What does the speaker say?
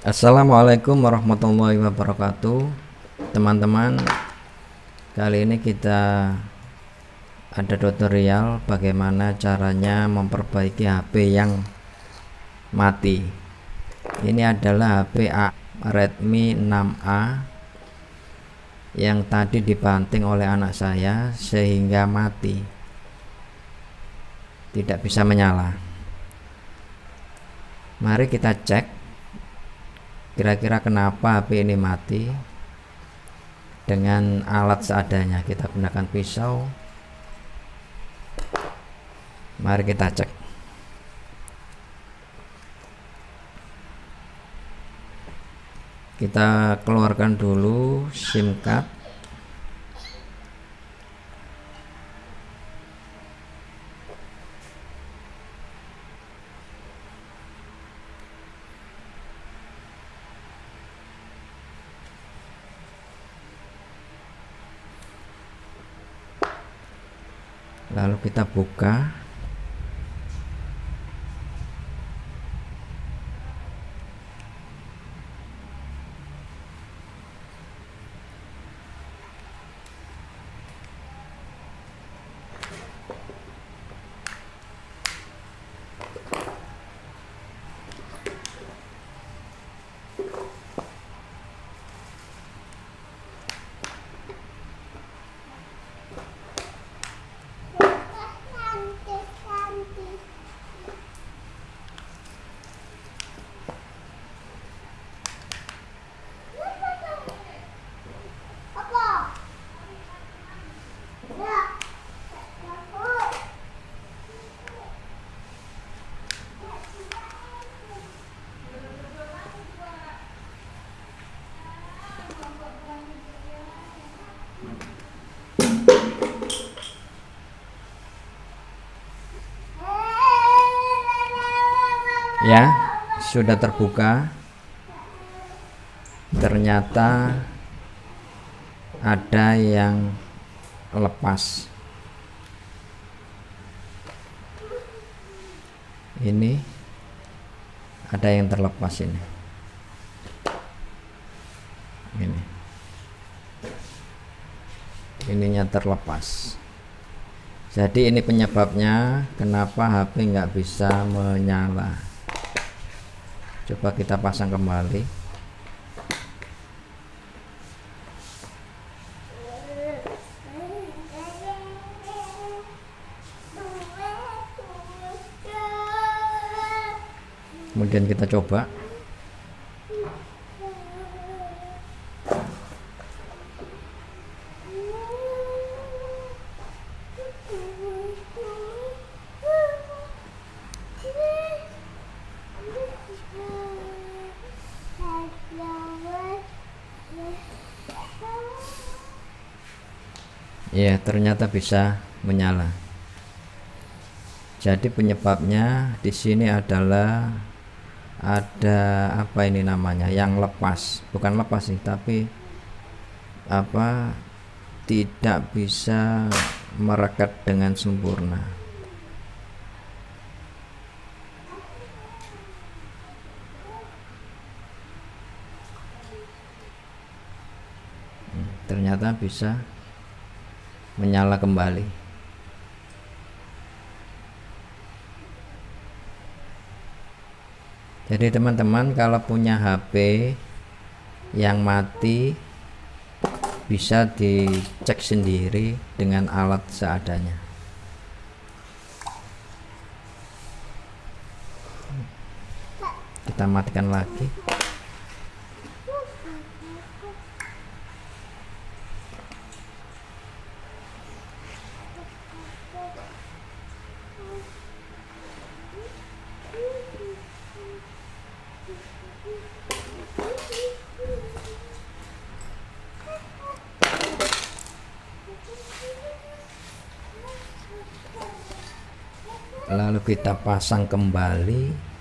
Assalamualaikum warahmatullahi wabarakatuh. Teman-teman, kali ini kita ada tutorial bagaimana caranya memperbaiki HP yang mati. Ini adalah HP Redmi 6A yang tadi dibanting oleh anak saya sehingga mati, tidak bisa menyala. Mari kita cek kira-kira kenapa HP ini mati dengan alat seadanya. Kita gunakan pisau. Mari kita cek. Kita keluarkan dulu SIM card. Lalu kita buka. Ya, sudah terbuka. Ternyata ada yang lepas. Ini ada yang terlepas ini. Ininya terlepas. Jadi ini penyebabnya kenapa HP nggak bisa menyala. Coba kita pasang kembali. Kemudian kita coba. Ya, ternyata bisa menyala. Jadi penyebabnya di sini adalah ada apa ini namanya, yang lepas. Bukan lepas sih, tapi apa, tidak bisa merekat dengan sempurna. Ternyata bisa menyala kembali. Jadi teman-teman, kalau punya HP yang mati, bisa dicek sendiri dengan alat seadanya. Kita matikan lagi. Lalu kita pasang kembali.